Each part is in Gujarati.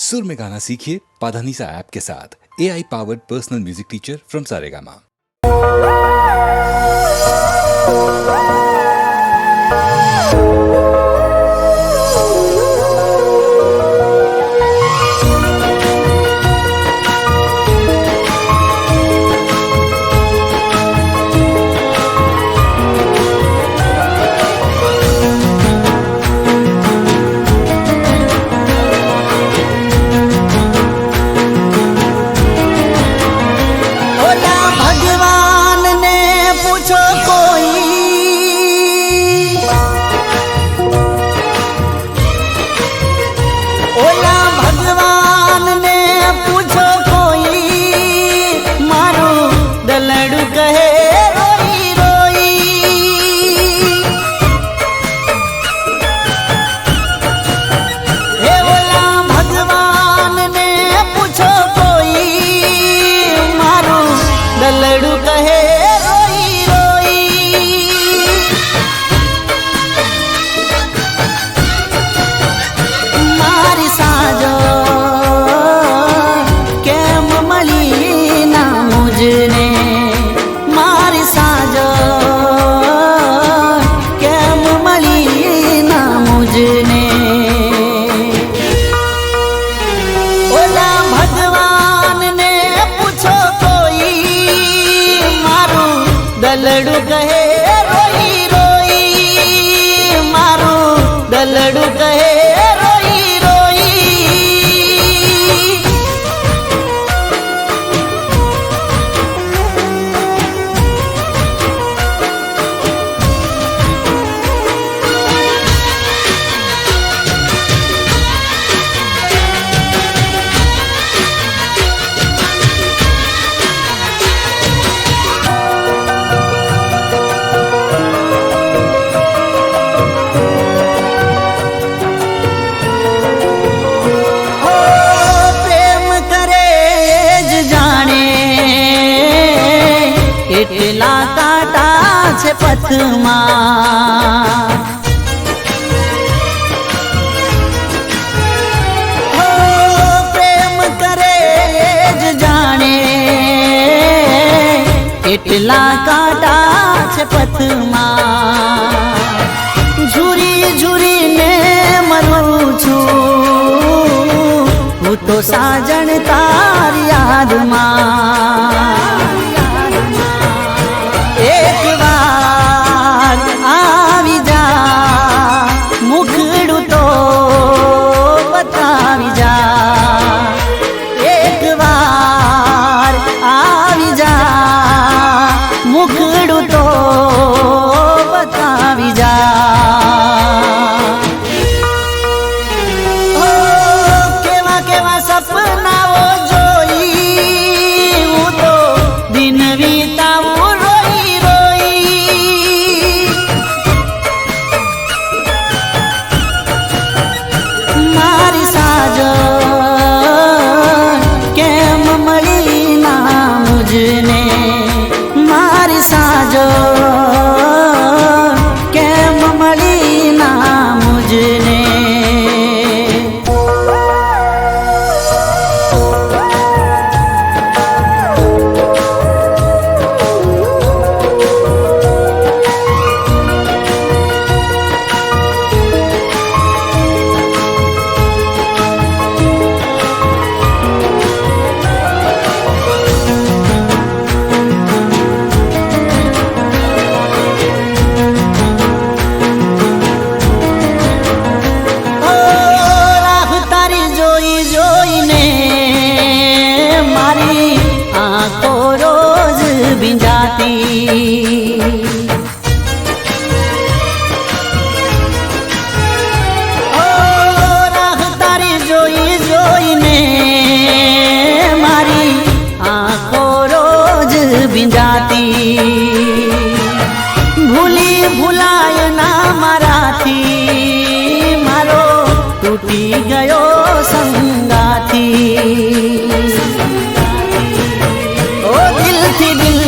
सुर में गाना सीखिए पाधानीसा ऐप के साथ। AI powered personal music teacher from Saregama. दलड़ू कहे रोई रोई मारू दलड़ू कहे रोई रोई। એટલા કાંટા છે પથમાં પ્રેમ કરે જ જાણે એટલા કાંટા છે પથમાં ઝૂરી ઝૂરીને મરું છું હું તો સાજણ તારી યાદમાં। एक बार आवी जा मुखड़ू तो बतावी जा। एक बार आवी जा मुखड़ू तो बतावी जा। ओ केवा केवा सपनाओ जोई हूँ तो दिन वीताऊं मारी साजो केम मળી ના મુજને। राह तारी जोई जोईने मारी आँखों रोज बिंजाती। भूली भूलाय ना माराथी मारो तूटी गयो संगाथी। ओ दिल थी दिल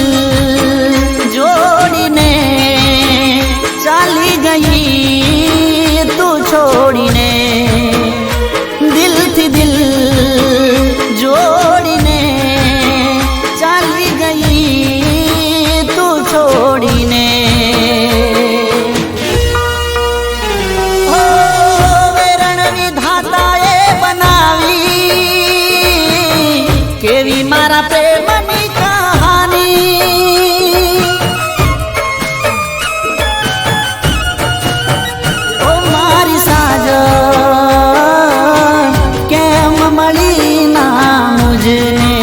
મળી ના મુજને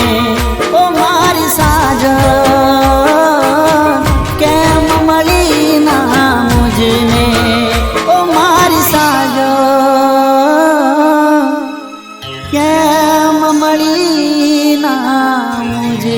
ઓ મારી સાજન કેમ મળી ના મુજને ઓ મારી સાજન કેમ મળી ના મુજને.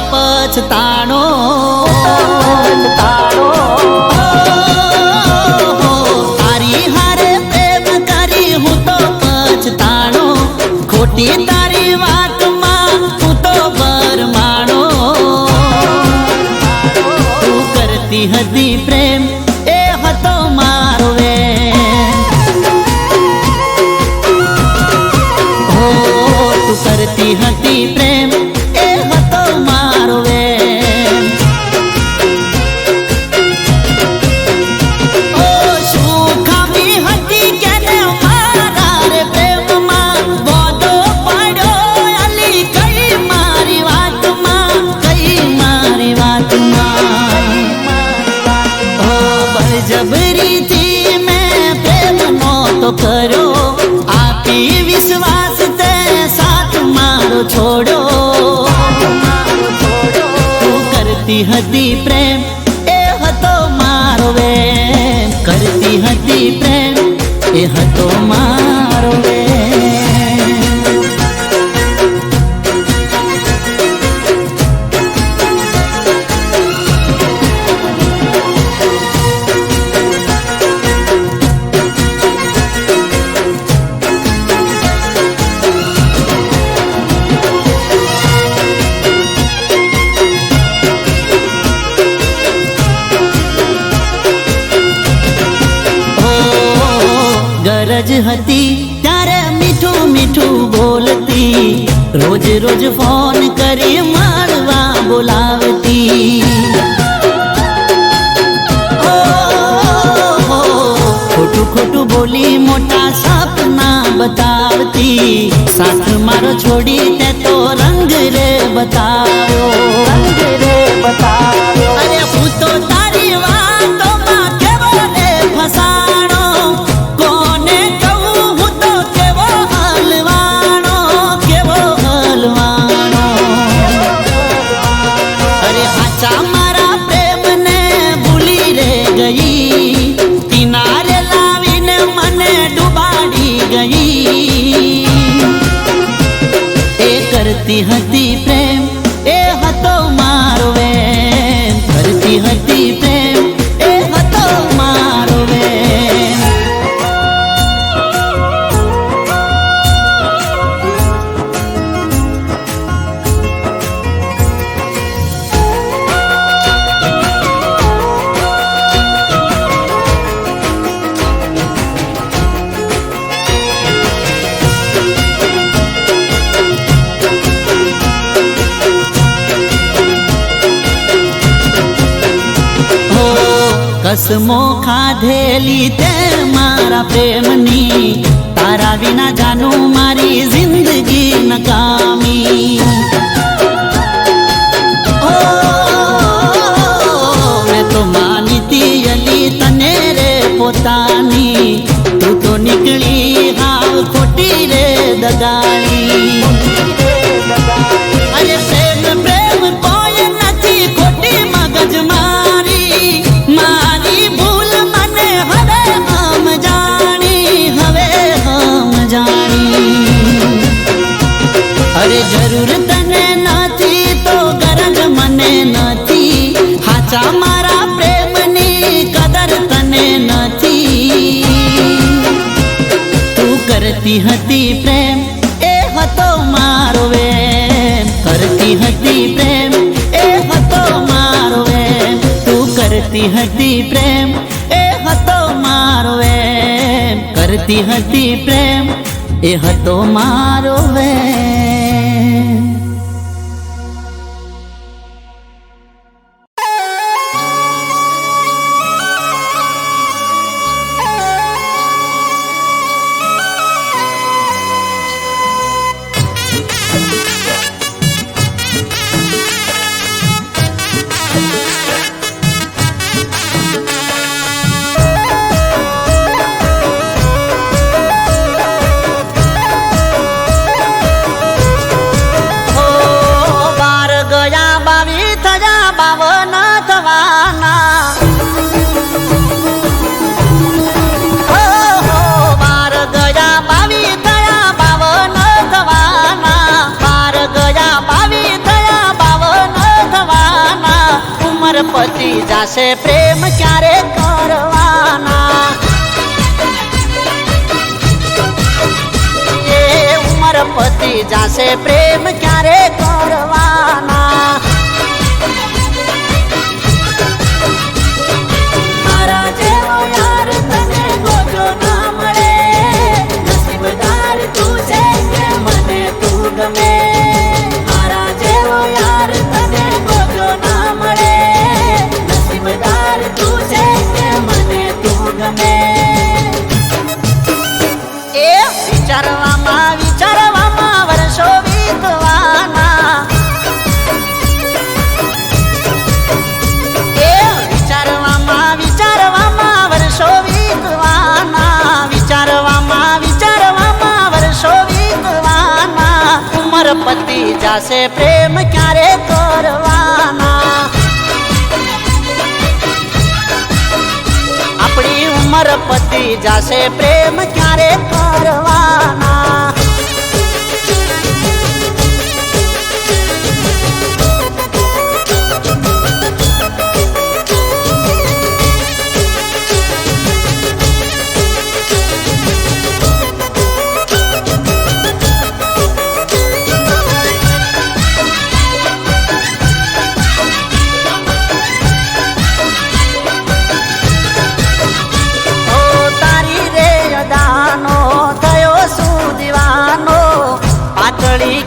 પછતાણો તારી હારે પ્રેમ કરી હું તો પછતાણો ખોટી તારી વાતમાં હું તો બરમાણો તું કરતી હતી પ્રેમ એ હતો મારો હો તું કરતી હતી પ્રેમ જબરીથી મેં પ્રેમ નહોતો કર્યો આપી વિશ્વાસ તે સાથ મારો છોડો તું કરતી હતી પ્રેમ એ હતો મારો વેમ કરતી હતી પ્રેમ એ હતો મારો વેમ. ગરજ હતી ત્યારે મીઠું મીઠું બોલતી રોજ રોજ ફોન કરી મળવા બોલાવતી ખોટું ખોટું બોલી મોટા સપના બતાવતી સાથ મારો છોડી તે તો રંગ રે બતાવ્યો અરે હું તો તારી વાતોમાં કેવો રે ફસાણો મારા પ્રેમને ભૂલી રે ગઈ કિનારે લાવીને મને ડૂબાડી ગઈ એ કરતી હતી પ્રેમ એ હતો મારો વેમ કરતી હતી પ્રેમ એ હતો મારો વેમ. કસમો ખાધેલી તે મારા પ્રેમની તારા વિના જાનું મારી જિંદગી નકામી મેં તો માનતી અલી તને રે પોતાની તું તો નીકળી હાવ ખોટી રે દગાડી અરે પ્રેમ પ્રેમ કોઈ નથી ખોટી મગજ મારી મારી ભૂલ મને હવે હમ જાણી અરે જરૂર તને નથી તો ગરજ મને નથી હાચા મારા પ્રેમની કદર તને નથી તું કરતી હતી પ્રેમ એ હતો મારો વેમ કરતી હતી પ્રેમ એ હતો મારો વેમ તું કરતી હતી પ્રેમ એ હતો મારો કરતી હતી પ્રેમ એ હતો મારો વેમ. પતિ જાશે પ્રેમ ક્યારે કરવાના, એ ઉમર પતિ જાશે પ્રેમ ક્યારે કરવાના. મારા જેવો યાર તને ગોજો ના મળે, નસીબદાર તું છે કે મને તું ગમે. મારા જેવો યાર તને ગોજો ના મળે, નસીબદાર તું છે કે મને તું ગમે. એ વિચારવામાં વિચારવામાં વર્ષો વીતવાના, એ વિચારવામાં વિચારવામાં વર્ષો વીતવાના, વિચારવામાં વિચારવામાં વર્ષો વીતવાના. ઉમર પતિ જાશે પ્રેમ ક્યારે કરવાના, આપણી ઉમર પતિ જાશે પ્રેમ ક્યારે કરવાના.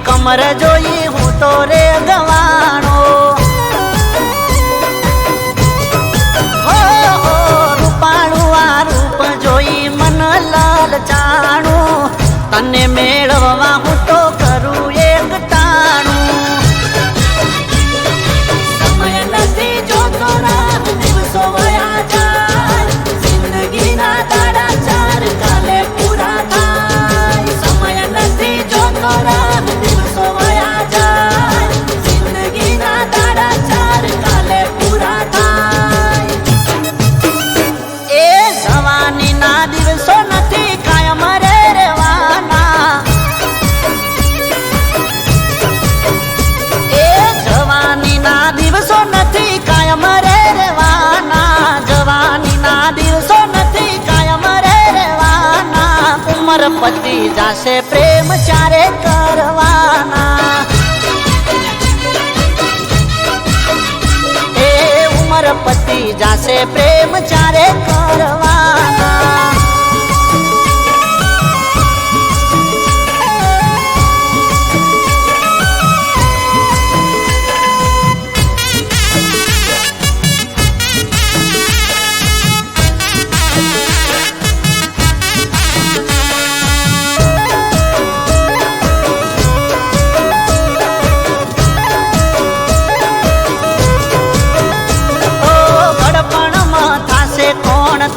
કમર જોઈ હું તો રે ગવાણો, હો હો રૂપાળું આ રૂપ જોઈ મન લલચાણું. તને મેળવવા હું તો કરું એક ટાણું. સમય નથી જોતો રાહ દિવસો વયા જાય, જિંદગીના દાડા ચાર કાલે પૂરા થાય. સમય નથી જોતો રાહ દિવસો વયા જાય, જિંદગીના દાડા ચાર કાલે પૂરા થાય. એ જવાનીના દિવસો નથી કાયમ રે રહેવાના, એ જવાનીના દિવસો નથી કાયમ રે રહેવાના, જવાનીના દિવસો નથી કાયમ રે રહેવાના. ઉમર પતિ જાશે પ્રેમ ચારે કરવાના, એ ઉમર પતિ જાશે પ્રેમ ચારે કરવાના.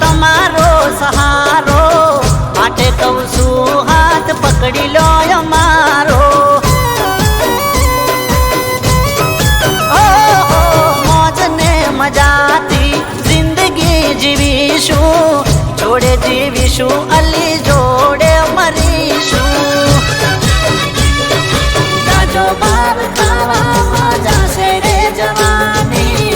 તમારો સહારો માટે કહું છું હાથ પકડી લો અમારો. મોજ ને મજાથી જિંદગી જીવીશું, જોડે જીવીશું અલી જોડે મરીશું. તાજો બાર ખાવામાં જાશે રે જવાની,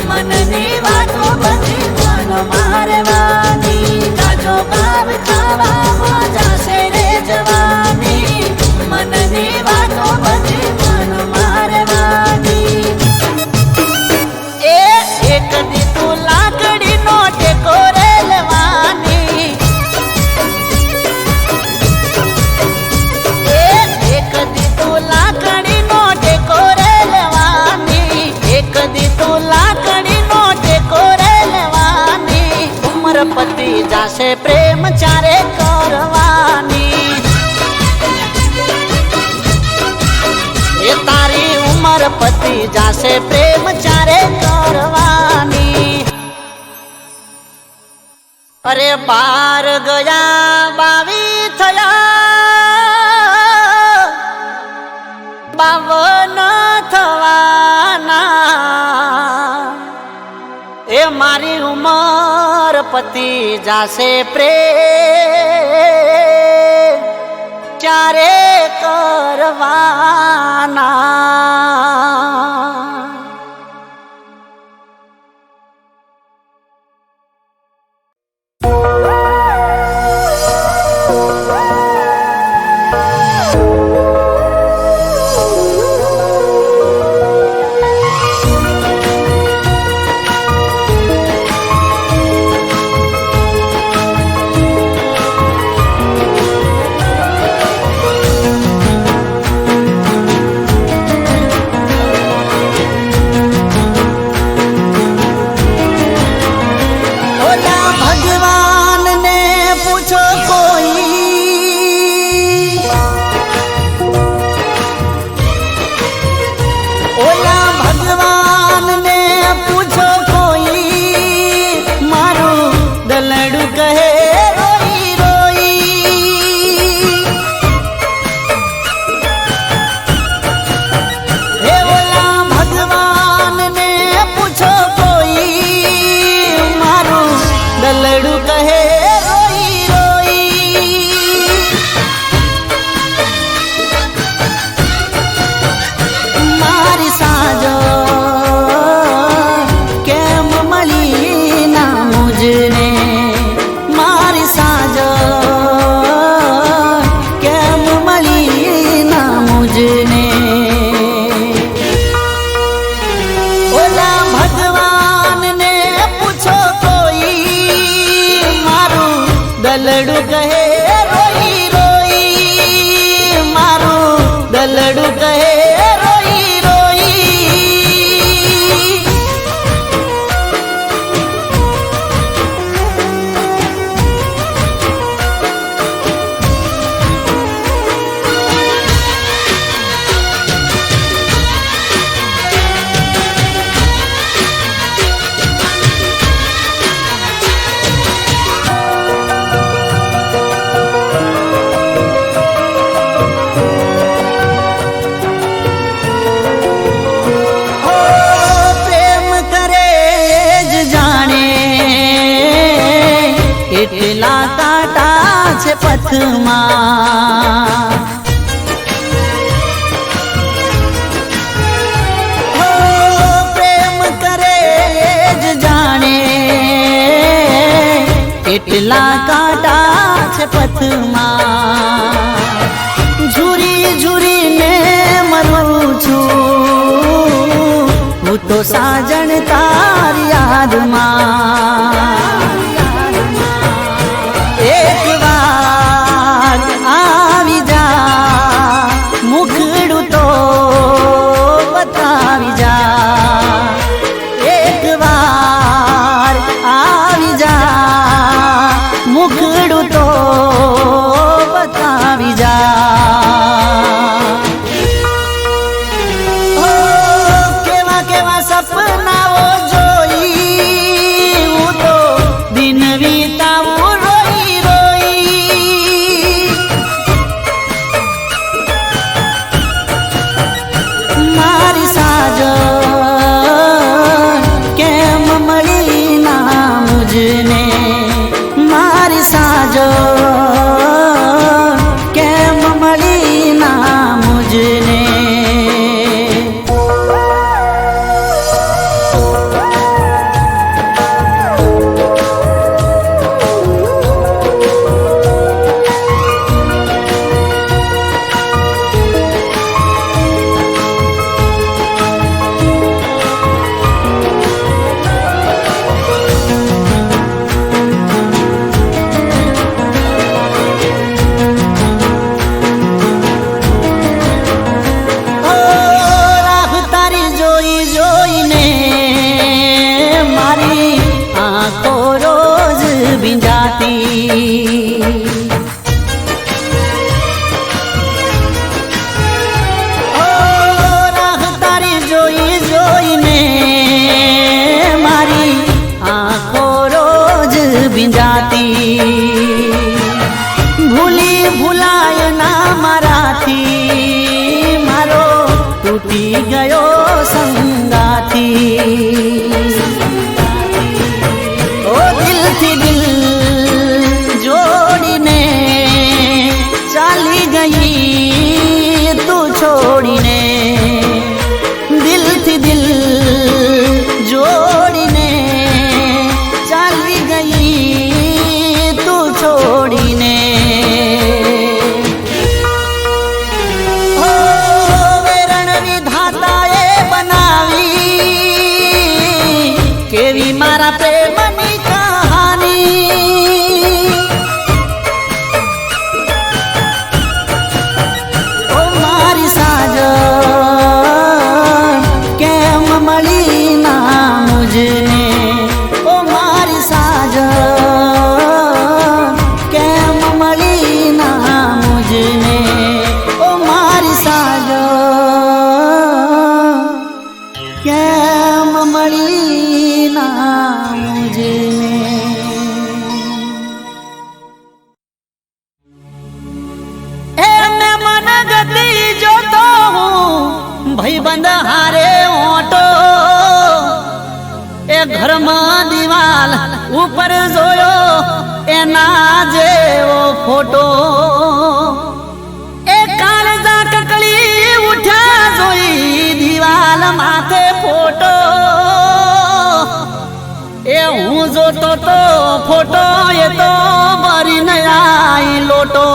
મનની વાતો બધી મન મારવાની. તાજો બાર ખાવામાં જાશે રે જવાની, મનની વાતો બધી મન મારવાની. એ એક દીતું લાકડીનો ટેકો રેલવાની, જાશે પ્રેમ ચારે કરવાની એ તારી ઉંમર પતી જાશે પ્રેમ ચારે કરવાની અરે 12 ગયા 22 થયા 52 થવાના એ મારી ઉંમર પતી જાશે પ્રેમ ચારે કરવાના દલડું કહે રોઈ રોઈ મારું દલડું કહે રોઈ રોઈ એટલા કાંટા છે પથમાં પ્રેમ કરે જ જાણે એટલા કાંટા છે પથમાં ઝૂરી ઝૂરીને મરું છું હું તો સાજણ તારી યાદમાં એક વાર આવી જા મુખડું તો બતાવી જા એક વાર આવી જા મુખડું તો બતાવી જા કેવા કેવા સપનાઓ જોઈ હું તો જાતી ઓ રાહ તારી જોઈ જોઈને મારી આંખો રોજ ભીંજાતી ભૂલી ભૂલાય ના મારાથી મારો તૂટી ગયો સંગાથી ઓ દિલથી દિલ જોડીને ચાલી ગઈ તું છોડીને દિલથી દિલ જોડીને ચાલી ગઈ તું છોડીને કેવી મારા પ્રેમની કહાની ઓ મારી સાજન કેમ મળી ના મુજને ઓ મારી સાજન કેમ મળી ના મુજને ઓ મારી સાજન કેમ મળી ના મુજને મેં મન ગતિ જોતો હું ભાઈબંધ હારે ઓટો એ ઘરમાં દિવાલ ઉપર જોયો એના જેવો ફોટો એ કાળજા કકળી ઉઠ્યા જોઈ દિવાલ માથે ફોટો એ હું જોતો તો ફોટો એ તો ભરી નઈ લોટો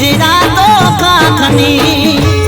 જ રાતો કાખની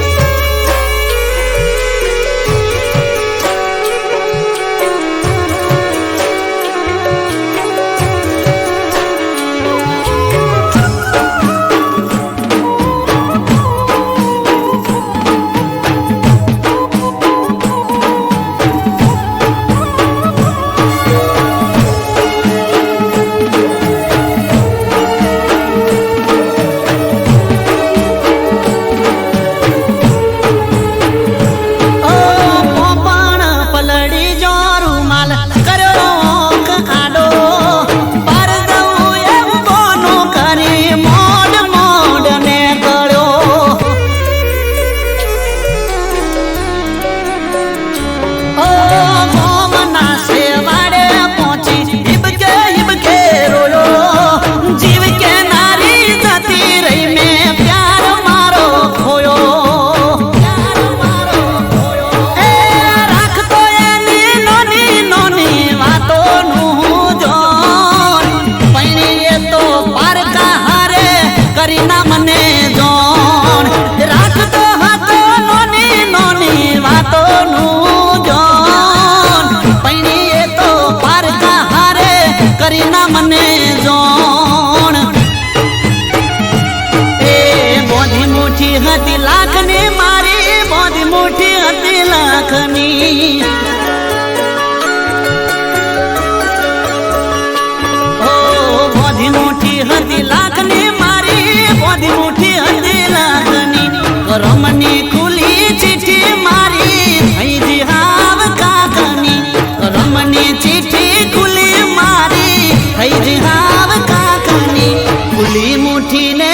રમની ખુલી ચીઠી મારી થઈ જ હાવ કાકની રમની ચીઠી ખુલી મારી થઈ જ હાવ કાકની ખુલી મુઠીને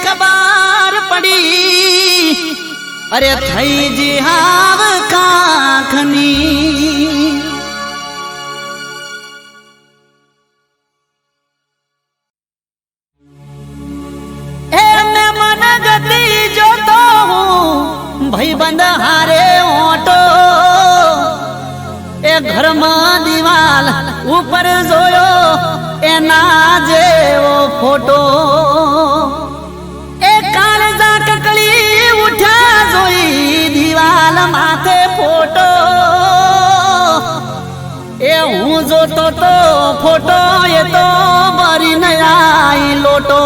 ખબર પડી અરે થઈ જ હાવ કાકની ભાઈબંધ હારે ઓટો એ ઘરમાં દિવાલ ઉપર જોયો એના જેવો ફોટો એ કાળજા કકળી ઉઠ્યા જોઈ દિવાલ માથે ફોટો એ હું જોતો તો ફોટો એ તો ભરી નઈ લોટો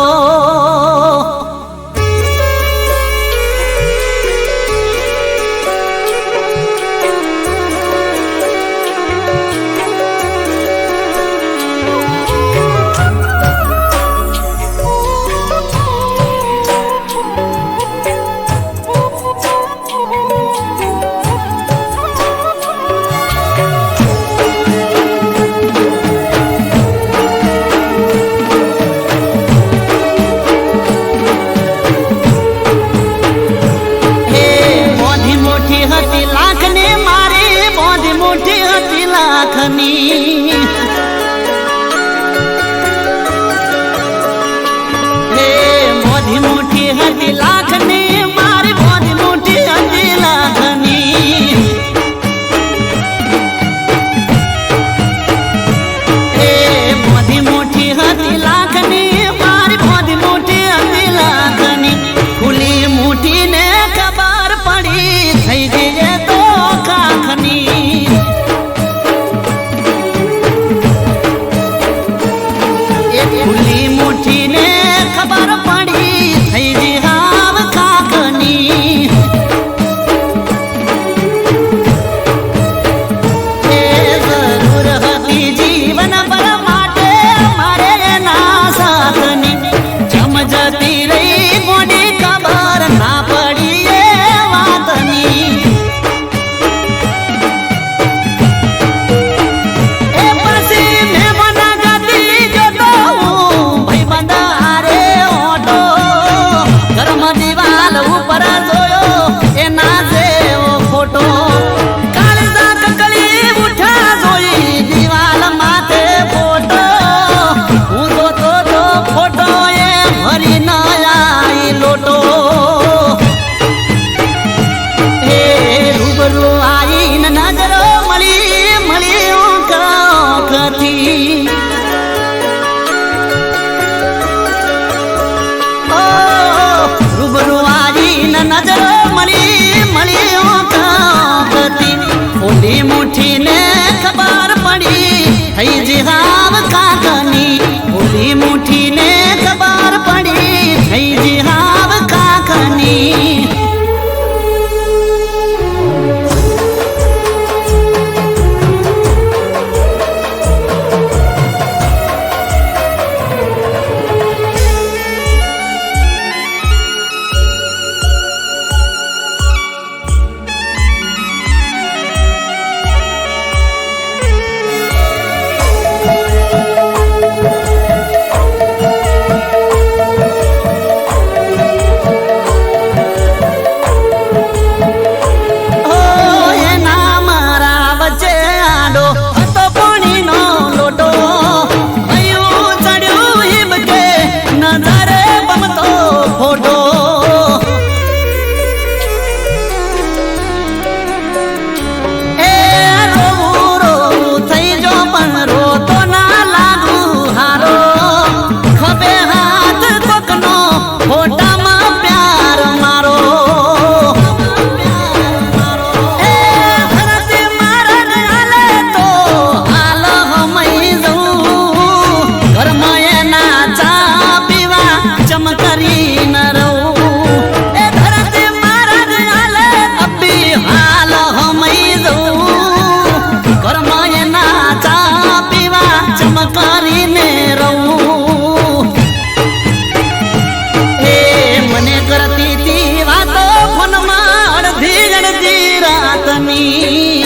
કાકની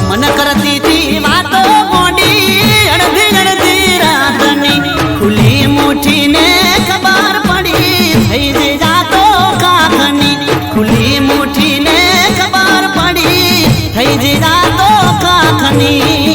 મન કરતી તી વાતો મોડી અડધી અડધી રાતની ખુલ્લી મુઠ્ઠી ને ખબર પડી થઈ જે જાતો કાકની ખુલ્લી મુઠ્ઠી ને ખબર પડી થઈ જે જાતો કાકની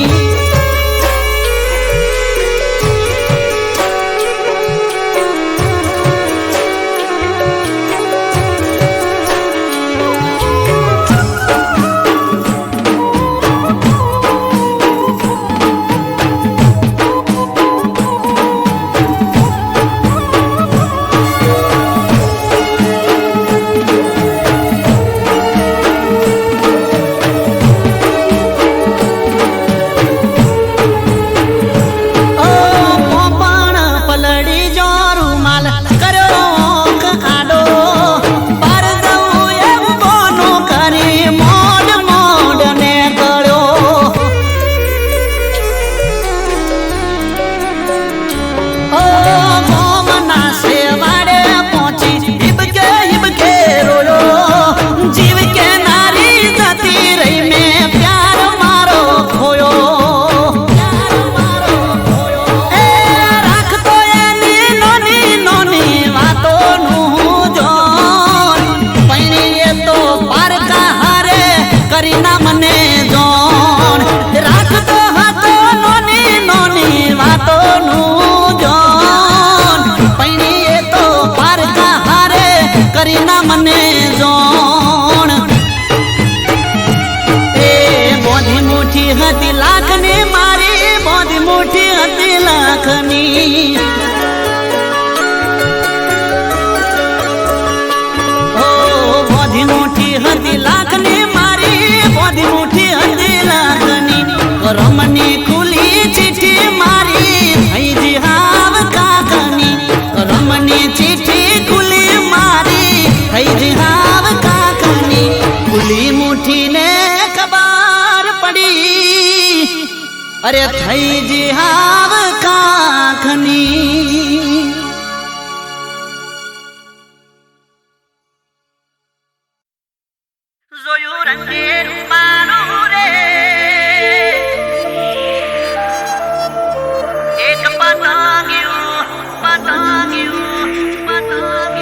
હતી લાખની મારી બોધી મોટી હતી લાખની ઓ બોધી મોટી હતી લાખની મારી બોધી મોટી હતી લાખની રમની ખુલી ચીઠી મારી થઈ જી હાવ કાકની રમની ચીઠી ખુલી મારી થઈ જી હાવ કાકની ખુલી મુઠ્ઠી ને ખબર પડી અરે થઈ જી હાવ કાકની જોયું રંગે રૂપાનું રે એક પતંગિયું પતંગિયું પતંગિયું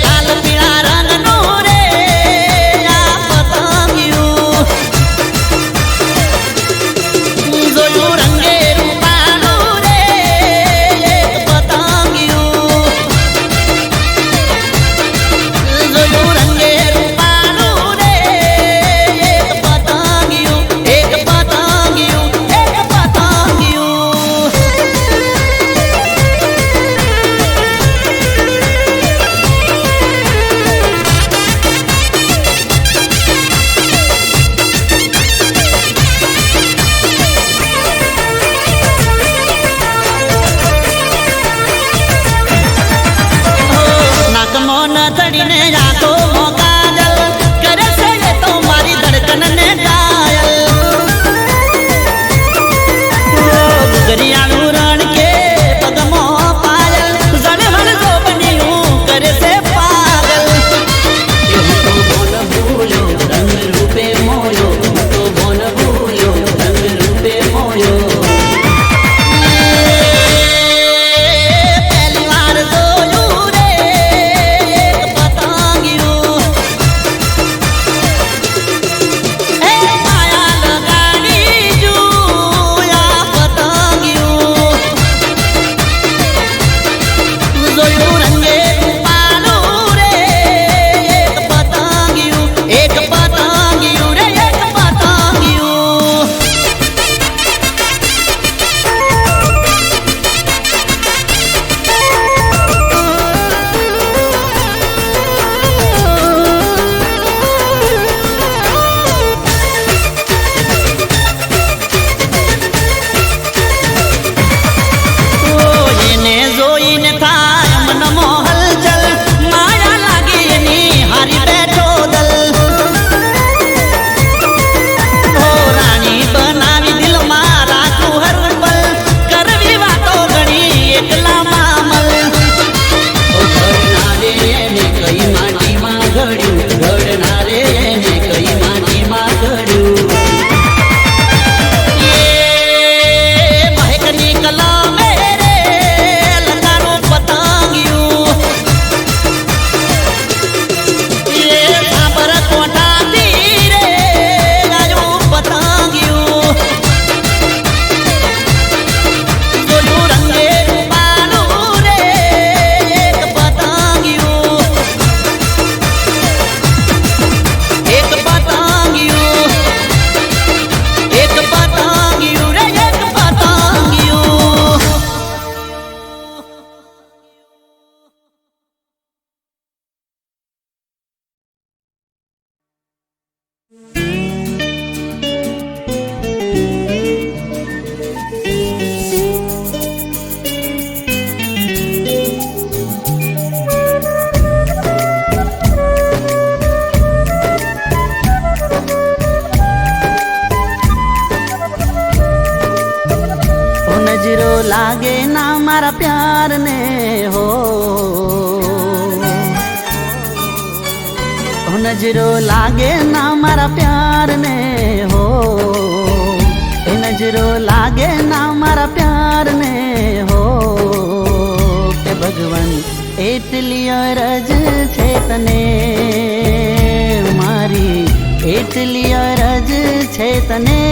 લાલ પીળા રંગનું રે આ પતંગ કરનારે એને કઈ માટીમાં ઘડ્યું મહેકની કલા મેરે લગાનું પતંગિયું સાબર કોટા તીરે ગાયું પતંગિયું જોયું રંગે રૂપાનું રે એક પતંગિયું એક પતંગિયું એક પતંગિયું રે એક પતંગિયું नजरो लागे ना मारा प्यार ने हो नजरो लागे ना मारा प्यार ने हो ए नजरो लागे ना मारा प्यार ने हो के भगवान એટલી અરજ છે તને મારી એટલી અરજ છે તને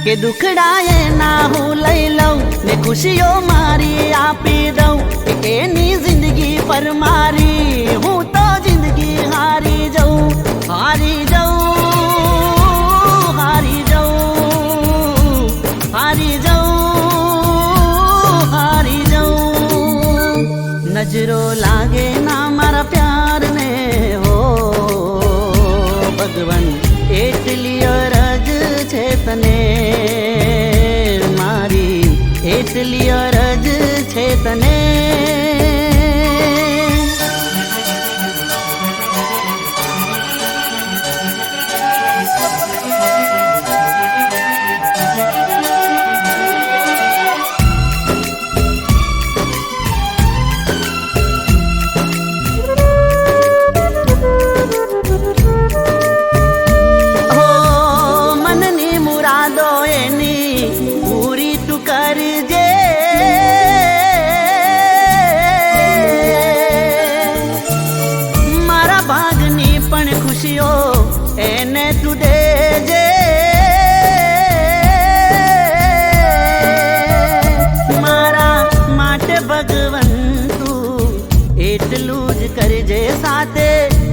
કે દુખડાએ ના હું લઈ લઉં ને ખુશીઓ મારી આપી દઉં કે એની જિંદગી પર મારી હું તો જિંદગી હારી જાઉં હારી જાઉં હારી જાઉં હારી જાઉં હારી જાઉં નજરો લાગે ના મારા પ્યાર ને હો ભગવાન એટલી અરજ છે તને મારી એટલી અરજ છે તને એને તું દેજે મારા માટે ભગવન તું એટલું જ કરજે સાથે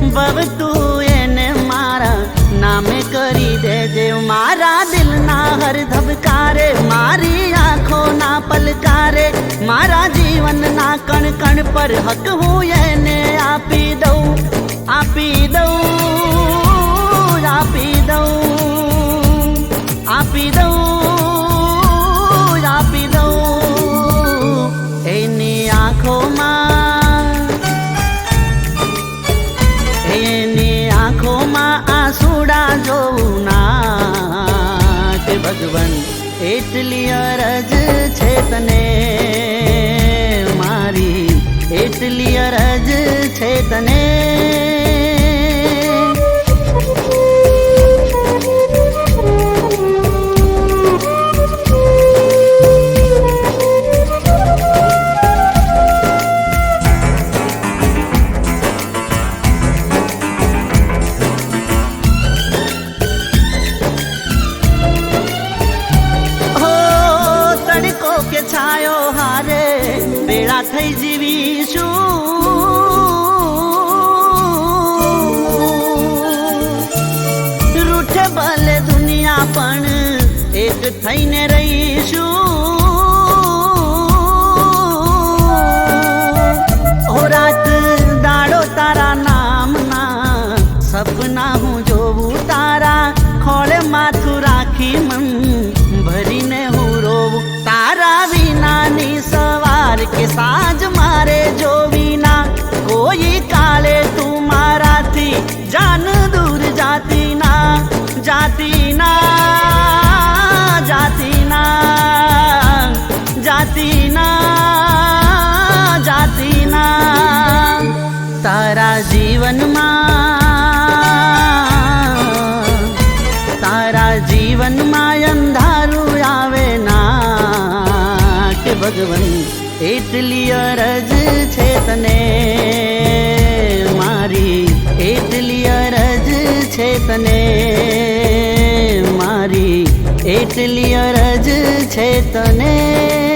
ભવ તું એને મારા નામે કરી દેજે મારા દિલના હર ધબકારે મારી આંખોના પલકારે મારા જીવનના કણ કણ પર હક હું એને આપી દઉં આપી દઉં આપી દઉં આપી દઉં આપી દઉં એની આંખોમાં આંસુડા જોઉં ના કે ભગવાન એટલી અરજ છે તને મારી એટલી અરજ છે તને છાયો હારે બેડા થઈ જીવીશું રૂઠે ભલે દુનિયા પણ એક થઈને રહીશું હો રાત દાડો તારા નામના સપના હું જોઉં તારા ખોળે માથું રાખી મન ભરીને હું રોવું તારા વિનાની સવાર કે સાંજ મારે જોવી ના કોઈ કાળે તું મારાથી જાન દૂર જાતી ના જાતી ના જાતી ના જાતી ના જાતી ના તારા જીવનમાં ભગવન એટલી અરજ છે તને મારી, એટલી અરજ છે તને મારી, એટલી અરજ છે તને.